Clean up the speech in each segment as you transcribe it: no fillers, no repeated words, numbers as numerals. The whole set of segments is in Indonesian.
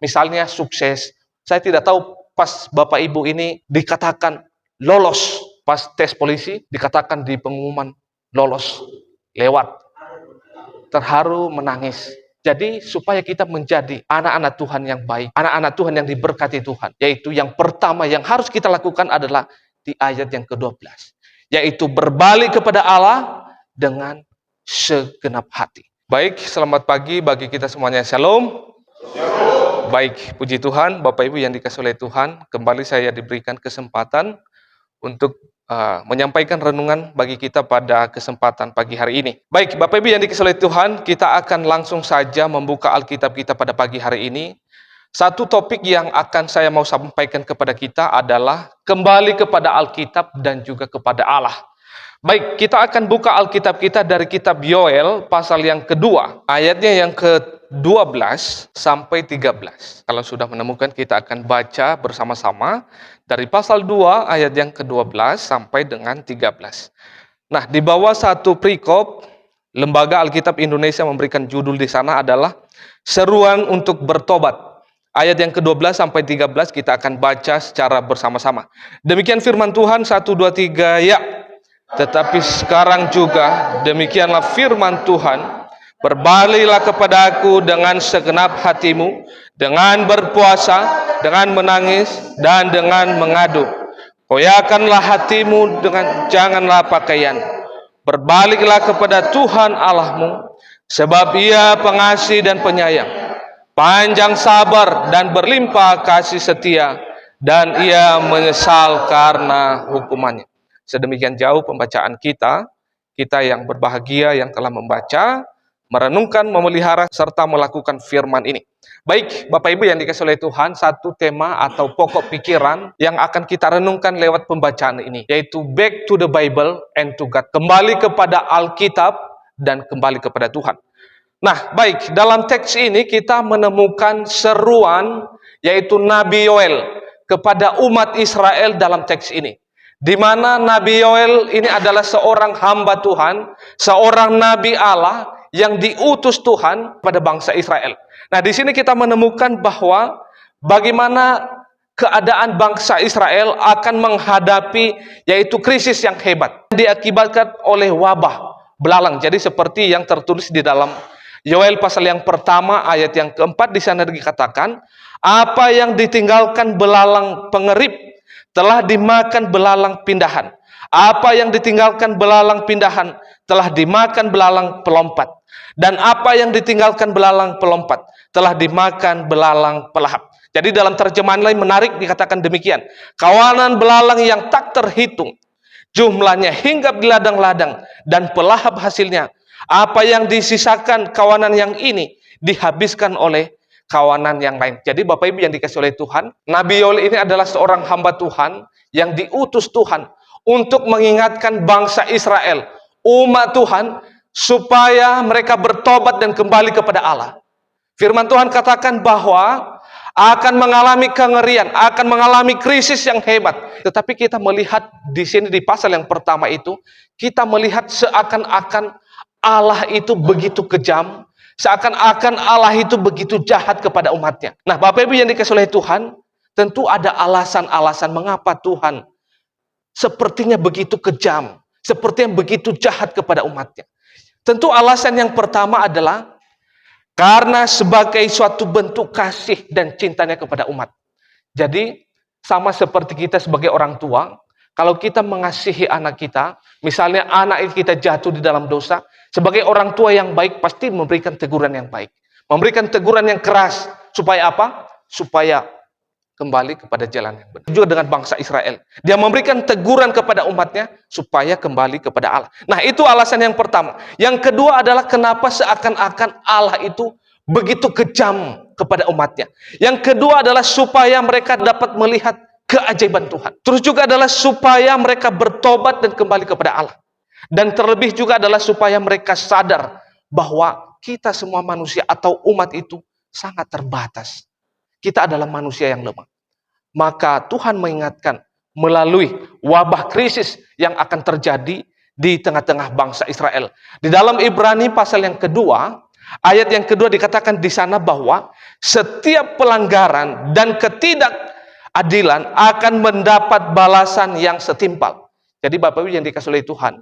misalnya sukses. Saya tidak tahu pas Bapak Ibu ini dikatakan lolos, pas tes polisi dikatakan di pengumuman lolos, lewat. Terharu, menangis. Jadi supaya kita menjadi anak-anak Tuhan yang baik, anak-anak Tuhan yang diberkati Tuhan, yaitu yang pertama yang harus kita lakukan adalah di ayat yang ke-12, yaitu berbalik kepada Allah dengan segenap hati. Baik, selamat pagi bagi kita semuanya. Shalom. Baik, puji Tuhan, Bapak Ibu yang dikasihi oleh Tuhan, kembali saya diberikan kesempatan untuk menyampaikan renungan bagi kita pada kesempatan pagi hari ini. Baik, Bapak Ibu yang dikasihi oleh Tuhan, kita akan langsung saja membuka Alkitab kita pada pagi hari ini. Satu topik yang akan saya mau sampaikan kepada kita adalah kembali kepada Alkitab dan juga kepada Allah. Baik, kita akan buka Alkitab kita dari kitab Yoel pasal yang kedua, ayatnya yang ke-12 sampai 13. Kalau sudah menemukan, kita akan baca bersama-sama dari pasal 2 ayat yang ke-12 sampai dengan 13. Nah, di bawah satu perikop, Lembaga Alkitab Indonesia memberikan judul di sana adalah Seruan untuk Bertobat. Ayat yang ke-12 sampai 13 kita akan baca secara bersama-sama. Demikian firman Tuhan, 1, 2, 3, ya. Tetapi sekarang juga demikianlah firman Tuhan, berbaliklah kepada aku dengan segenap hatimu, dengan berpuasa, dengan menangis, dan dengan mengadu. Koyakanlah hatimu dengan janganlah pakaian. Berbaliklah kepada Tuhan Allahmu, sebab Ia pengasih dan penyayang, panjang sabar dan berlimpah kasih setia, dan Ia menyesal karena hukumannya. Sedemikian jauh pembacaan kita yang berbahagia yang telah membaca, merenungkan, memelihara, serta melakukan firman ini. Baik, Bapak Ibu yang dikasihi oleh Tuhan, satu tema atau pokok pikiran yang akan kita renungkan lewat pembacaan ini, yaitu back to the Bible and to God. Kembali kepada Alkitab dan kembali kepada Tuhan. Nah, baik, dalam teks ini kita menemukan seruan, yaitu Nabi Yoel kepada umat Israel dalam teks ini. Di mana Nabi Yoel ini adalah seorang hamba Tuhan, seorang Nabi Allah yang diutus Tuhan pada bangsa Israel. Nah, di sini kita menemukan bahwa bagaimana keadaan bangsa Israel akan menghadapi yaitu krisis yang hebat, diakibatkan oleh wabah belalang. Jadi seperti yang tertulis di dalam Yoel pasal yang pertama ayat yang keempat, di sana dikatakan, apa yang ditinggalkan belalang pengerip telah dimakan belalang pindahan. Apa yang ditinggalkan belalang pindahan telah dimakan belalang pelompat. Dan apa yang ditinggalkan belalang pelompat telah dimakan belalang pelahap. Jadi dalam terjemahan lain menarik dikatakan demikian. Kawanan belalang yang tak terhitung, jumlahnya hingga di ladang-ladang, dan pelahap hasilnya. Apa yang disisakan kawanan yang ini dihabiskan oleh kawanan yang lain. Jadi Bapak Ibu yang dikasihi oleh Tuhan, Nabi Yoel ini adalah seorang hamba Tuhan yang diutus Tuhan untuk mengingatkan bangsa Israel, umat Tuhan, supaya mereka bertobat dan kembali kepada Allah. Firman Tuhan katakan bahwa akan mengalami kengerian, akan mengalami krisis yang hebat. Tetapi kita melihat di sini di pasal yang pertama itu, kita melihat seakan-akan Allah itu begitu kejam, seakan-akan Allah itu begitu jahat kepada umatnya. Nah, Bapak Ibu yang dikasihi oleh Tuhan, tentu ada alasan-alasan mengapa Tuhan sepertinya begitu kejam, sepertinya begitu jahat kepada umatnya. Tentu alasan yang pertama adalah karena sebagai suatu bentuk kasih dan cintanya kepada umat. Jadi, sama seperti kita sebagai orang tua, kalau kita mengasihi anak kita, misalnya anak kita jatuh di dalam dosa, sebagai orang tua yang baik pasti memberikan teguran yang baik. Memberikan teguran yang keras. Supaya apa? Supaya kembali kepada jalan yang benar. Juga dengan bangsa Israel. Dia memberikan teguran kepada umatnya supaya kembali kepada Allah. Nah, itu alasan yang pertama. Yang kedua adalah kenapa seakan-akan Allah itu begitu kejam kepada umatnya. Yang kedua adalah supaya mereka dapat melihat keajaiban Tuhan. Terus juga adalah supaya mereka bertobat dan kembali kepada Allah. Dan terlebih juga adalah supaya mereka sadar bahwa kita semua manusia atau umat itu sangat terbatas. Kita adalah manusia yang lemah. Maka Tuhan mengingatkan melalui wabah krisis yang akan terjadi di tengah-tengah bangsa Israel. Di dalam Ibrani pasal yang kedua, Ayat yang kedua dikatakan di sana bahwa setiap pelanggaran dan ketidakadilan akan mendapat balasan yang setimpal. Jadi Bapak Ibu yang dikasihi oleh Tuhan,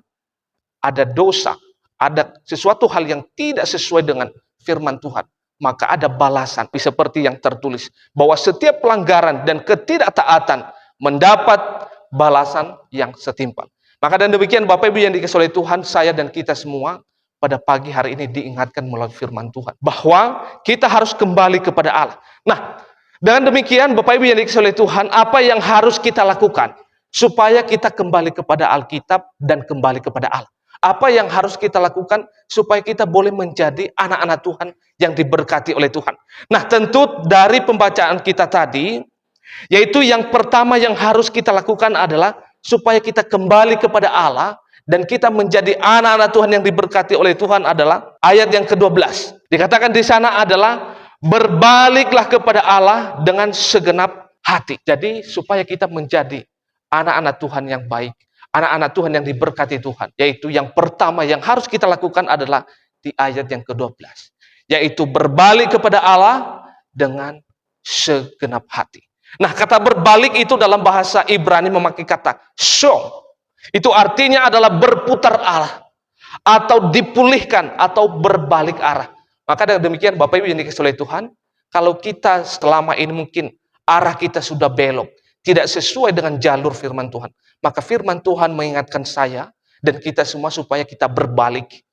ada dosa, ada sesuatu hal yang tidak sesuai dengan firman Tuhan, maka ada balasan seperti yang tertulis bahwa setiap pelanggaran dan ketidaktaatan mendapat balasan yang setimpal. Maka dan demikian Bapak Ibu yang dikasihi oleh Tuhan, saya dan kita semua pada pagi hari ini diingatkan melalui firman Tuhan bahwa kita harus kembali kepada Allah. Nah, dengan demikian Bapak Ibu yang dikasihi oleh Tuhan, apa yang harus kita lakukan supaya kita kembali kepada Alkitab dan kembali kepada Allah? Apa yang harus kita lakukan supaya kita boleh menjadi anak-anak Tuhan yang diberkati oleh Tuhan? Nah, tentu dari pembacaan kita tadi, yaitu yang pertama yang harus kita lakukan adalah supaya kita kembali kepada Allah dan kita menjadi anak-anak Tuhan yang diberkati oleh Tuhan adalah ayat yang ke-12. Dikatakan di sana adalah berbaliklah kepada Allah dengan segenap hati. Jadi supaya kita menjadi anak-anak Tuhan yang baik, anak-anak Tuhan yang diberkati Tuhan, yaitu yang pertama yang harus kita lakukan adalah di ayat yang ke-12, yaitu berbalik kepada Allah dengan segenap hati. Nah, kata berbalik itu dalam bahasa Ibrani memakai kata shong. Itu artinya adalah berputar arah atau dipulihkan atau berbalik arah. Maka dengan demikian Bapak Ibu yang dikasihi oleh Tuhan, kalau kita selama ini mungkin arah kita sudah belok, tidak sesuai dengan jalur firman Tuhan, maka firman Tuhan mengingatkan saya dan kita semua supaya kita berbalik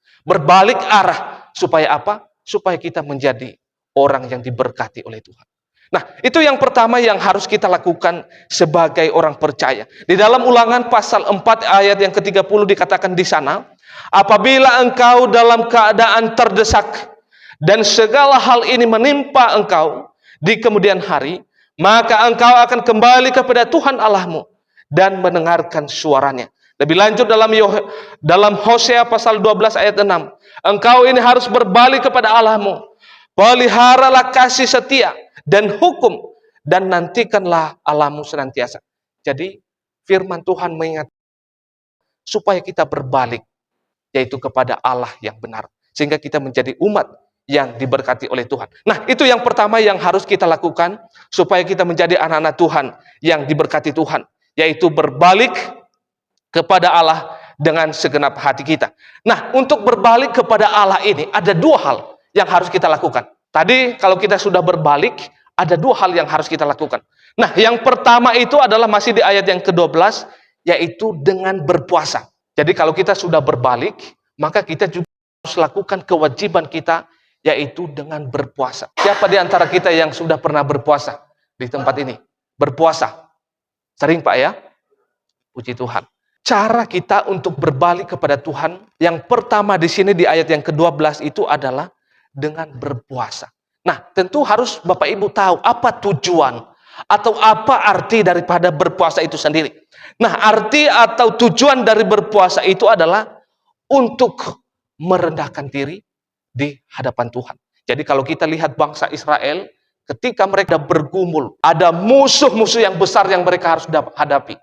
arah. Supaya apa? Supaya kita menjadi orang yang diberkati oleh Tuhan. Nah, itu yang pertama yang harus kita lakukan sebagai orang percaya. Di dalam Ulangan pasal 4 ayat yang ke-30 dikatakan di sana, apabila engkau dalam keadaan terdesak dan segala hal ini menimpa engkau di kemudian hari, maka engkau akan kembali kepada Tuhan Allahmu dan mendengarkan suaranya. Lebih lanjut dalam Hosea pasal 12 ayat 6, engkau ini harus berbalik kepada Allahmu. Peliharalah kasih setia dan hukum dan nantikanlah Allahmu senantiasa. Jadi firman Tuhan mengingat supaya kita berbalik, yaitu kepada Allah yang benar, sehingga kita menjadi umat yang diberkati oleh Tuhan. Nah, itu yang pertama yang harus kita lakukan supaya kita menjadi anak-anak Tuhan yang diberkati Tuhan, yaitu berbalik kepada Allah dengan segenap hati kita. Nah, untuk berbalik kepada Allah ini ada dua hal yang harus kita lakukan. Tadi kalau kita sudah berbalik, ada dua hal yang harus kita lakukan. Nah, yang pertama itu adalah masih di ayat yang ke-12, yaitu dengan berpuasa. Jadi kalau kita sudah berbalik, maka kita juga harus lakukan kewajiban kita, yaitu dengan berpuasa. Siapa di antara kita yang sudah pernah berpuasa di tempat ini? Berpuasa. Sering Pak ya? Puji Tuhan. Cara kita untuk berbalik kepada Tuhan, yang pertama di sini di ayat yang ke-12 itu adalah dengan berpuasa. Nah, tentu harus Bapak Ibu tahu apa tujuan atau apa arti daripada berpuasa itu sendiri. Nah, arti atau tujuan dari berpuasa itu adalah untuk merendahkan diri di hadapan Tuhan. Jadi kalau kita lihat bangsa Israel, ketika mereka bergumul, ada musuh-musuh yang besar yang mereka harus hadapi,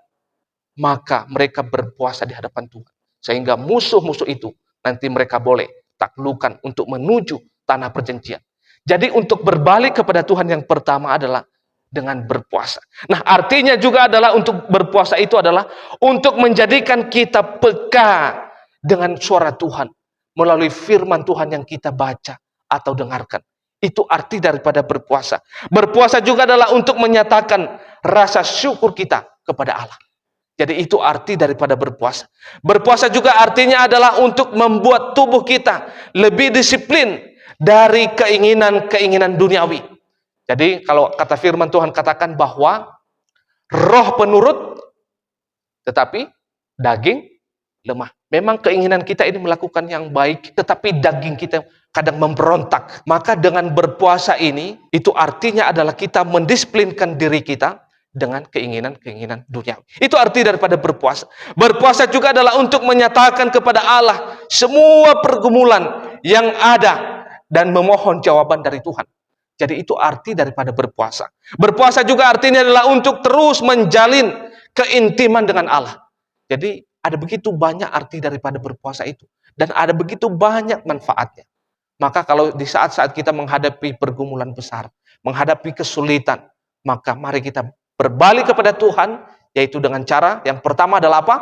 maka mereka berpuasa di hadapan Tuhan. Sehingga musuh-musuh itu nanti mereka boleh taklukan untuk menuju tanah perjanjian. Jadi untuk berbalik kepada Tuhan yang pertama adalah dengan berpuasa. Nah, artinya juga adalah untuk berpuasa itu adalah untuk menjadikan kita peka dengan suara Tuhan melalui firman Tuhan yang kita baca atau dengarkan. Itu arti daripada berpuasa. Berpuasa juga adalah untuk menyatakan rasa syukur kita kepada Allah. Jadi itu arti daripada berpuasa. Berpuasa juga artinya adalah untuk membuat tubuh kita lebih disiplin dari keinginan-keinginan duniawi. Jadi kalau kata firman Tuhan katakan bahwa roh penurut tetapi daging lemah. Memang keinginan kita ini melakukan yang baik, tetapi daging kita kadang memberontak. Maka dengan berpuasa ini, itu artinya adalah kita mendisiplinkan diri kita dengan keinginan-keinginan dunia. Itu arti daripada berpuasa. Berpuasa juga adalah untuk menyatakan kepada Allah semua pergumulan yang ada dan memohon jawaban dari Tuhan. Jadi itu arti daripada berpuasa. Berpuasa juga artinya adalah untuk terus menjalin keintiman dengan Allah. Jadi ada begitu banyak arti daripada berpuasa itu. Dan ada begitu banyak manfaatnya. Maka kalau di saat-saat kita menghadapi pergumulan besar, menghadapi kesulitan, maka mari kita berbalik kepada Tuhan, yaitu dengan cara yang pertama adalah apa?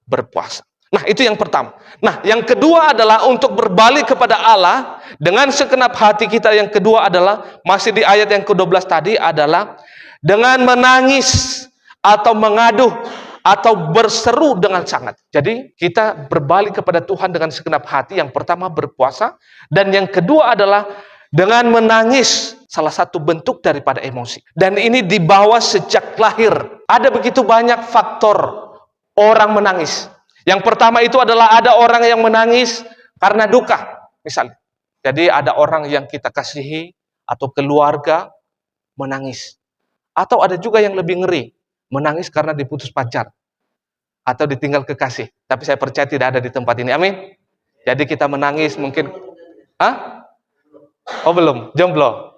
Berpuasa. Nah, itu yang pertama. Nah, yang kedua adalah untuk berbalik kepada Allah dengan segenap hati kita. Yang kedua adalah, masih di ayat yang ke-12 tadi, adalah dengan menangis atau mengaduh atau berseru dengan sangat. Jadi, kita berbalik kepada Tuhan dengan segenap hati. Yang pertama berpuasa, dan yang kedua adalah dengan menangis, salah satu bentuk daripada emosi. Dan ini dibawa sejak lahir. Ada begitu banyak faktor orang menangis. Yang pertama itu adalah ada orang yang menangis karena duka, misalnya. Jadi ada orang yang kita kasihi atau keluarga menangis. Atau ada juga yang lebih ngeri, menangis karena diputus pacar atau ditinggal kekasih. Tapi saya percaya tidak ada di tempat ini. Amin. Jadi kita menangis mungkin, oh belum, jomblo.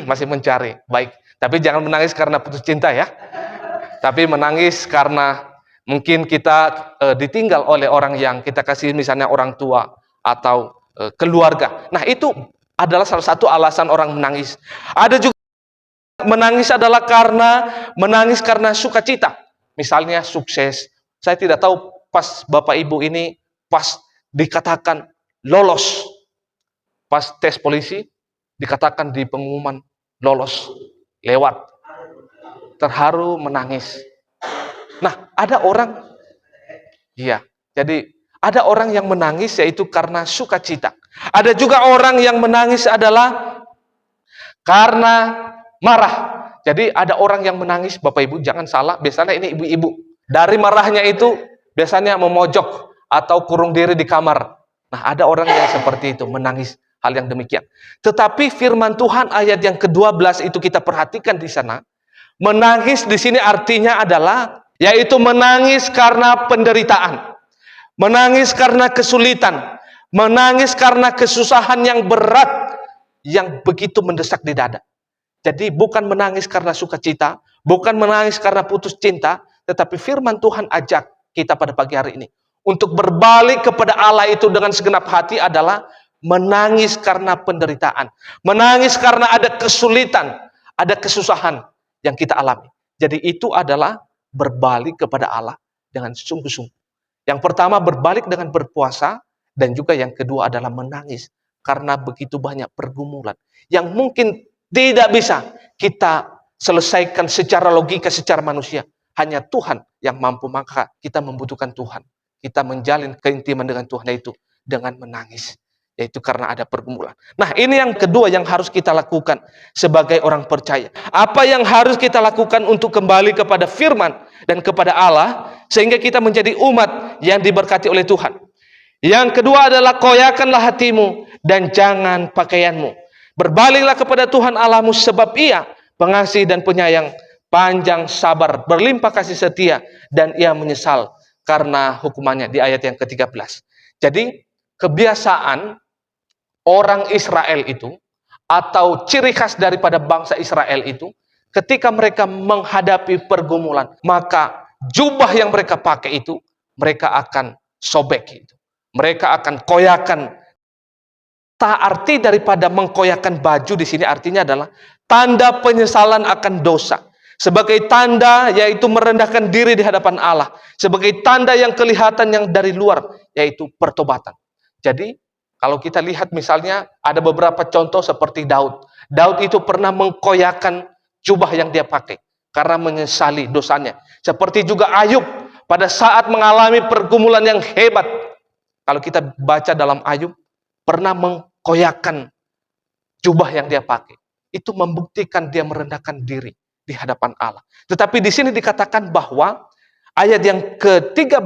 Masih mencari. Baik. Tapi jangan menangis karena putus cinta ya. Tapi menangis karena mungkin kita ditinggal oleh orang yang kita kasih, misalnya orang tua atau keluarga. Nah, itu adalah salah satu alasan orang menangis. Ada juga menangis adalah menangis karena sukacita. Misalnya sukses. Saya tidak tahu pas Bapak Ibu ini pas dikatakan lolos. Pas tes polisi dikatakan di pengumuman lolos, lewat. Terharu, menangis. Nah, ada orang, iya, jadi ada orang yang menangis yaitu karena sukacita. Ada juga orang yang menangis adalah karena marah. Jadi ada orang yang menangis, Bapak Ibu jangan salah, biasanya ini ibu-ibu. Dari marahnya itu biasanya memojok atau kurung diri di kamar. Nah, ada orang yang seperti itu, menangis hal yang demikian. Tetapi firman Tuhan ayat yang ke-12 itu kita perhatikan di sana. Menangis di sini artinya adalah yaitu menangis karena penderitaan, menangis karena kesulitan, menangis karena kesusahan yang berat yang begitu mendesak di dada. Jadi bukan menangis karena sukacita, bukan menangis karena putus cinta, tetapi firman Tuhan ajak kita pada pagi hari ini untuk berbalik kepada Allah itu dengan segenap hati adalah menangis karena penderitaan, menangis karena ada kesulitan, ada kesusahan yang kita alami. Jadi itu adalah berbalik kepada Allah dengan sungguh-sungguh. Yang pertama berbalik dengan berpuasa, dan juga yang kedua adalah menangis karena begitu banyak pergumulan yang mungkin tidak bisa kita selesaikan secara logika, secara manusia. Hanya Tuhan yang mampu, maka kita membutuhkan Tuhan. Kita menjalin keintiman dengan Tuhan itu dengan menangis, yaitu karena ada pergumulan. Nah, ini yang kedua yang harus kita lakukan sebagai orang percaya. Apa yang harus kita lakukan untuk kembali kepada firman dan kepada Allah, sehingga kita menjadi umat yang diberkati oleh Tuhan. Yang kedua adalah koyakanlah hatimu dan jangan pakaianmu. Berbaliklah kepada Tuhan Allahmu, sebab Ia pengasih dan penyayang, panjang sabar, berlimpah kasih setia, dan Ia menyesal karena hukumannya, di ayat yang ke-13. Jadi kebiasaan orang Israel itu, atau ciri khas daripada bangsa Israel itu, ketika mereka menghadapi pergumulan, maka jubah yang mereka pakai itu, mereka akan sobek itu. Mereka akan koyakan. Tak arti daripada mengkoyakan baju di sini artinya adalah tanda penyesalan akan dosa. Sebagai tanda yaitu merendahkan diri di hadapan Allah. Sebagai tanda yang kelihatan yang dari luar, yaitu pertobatan. Jadi kalau kita lihat misalnya ada beberapa contoh seperti Daud. Daud itu pernah mengkoyakan jubah yang dia pakai karena menyesali dosanya. Seperti juga Ayub pada saat mengalami pergumulan yang hebat. Kalau kita baca dalam Ayub, pernah mengkoyakan jubah yang dia pakai. Itu membuktikan dia merendahkan diri di hadapan Allah. Tetapi di sini dikatakan bahwa ayat yang ke-13,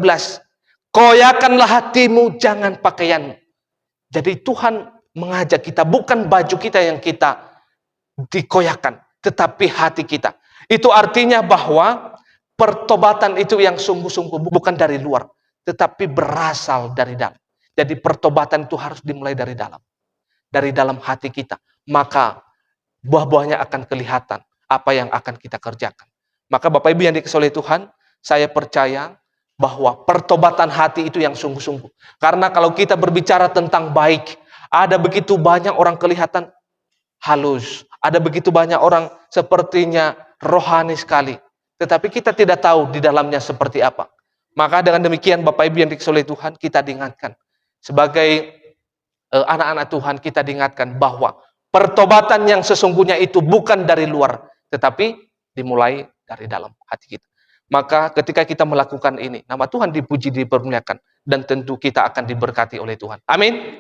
koyakanlah hatimu, jangan pakaianmu. Jadi Tuhan mengajak kita, bukan baju kita yang kita dikoyakan, tetapi hati kita. Itu artinya bahwa pertobatan itu yang sungguh-sungguh bukan dari luar, tetapi berasal dari dalam. Jadi pertobatan itu harus dimulai dari dalam hati kita. Maka buah-buahnya akan kelihatan apa yang akan kita kerjakan. Maka Bapak Ibu yang dikasihi oleh Tuhan, saya percaya bahwa pertobatan hati itu yang sungguh-sungguh. Karena kalau kita berbicara tentang baik, Ada begitu banyak orang kelihatan halus. Ada begitu banyak orang sepertinya rohani sekali. Tetapi kita tidak tahu di dalamnya seperti apa. Maka dengan demikian Bapak Ibu yang dikasihi oleh Tuhan, kita diingatkan. Sebagai anak-anak Tuhan, kita diingatkan bahwa pertobatan yang sesungguhnya itu bukan dari luar, tetapi dimulai dari dalam hati kita. Maka ketika kita melakukan ini, nama Tuhan dipuji, dipermuliakan, dan tentu kita akan diberkati oleh Tuhan. Amin.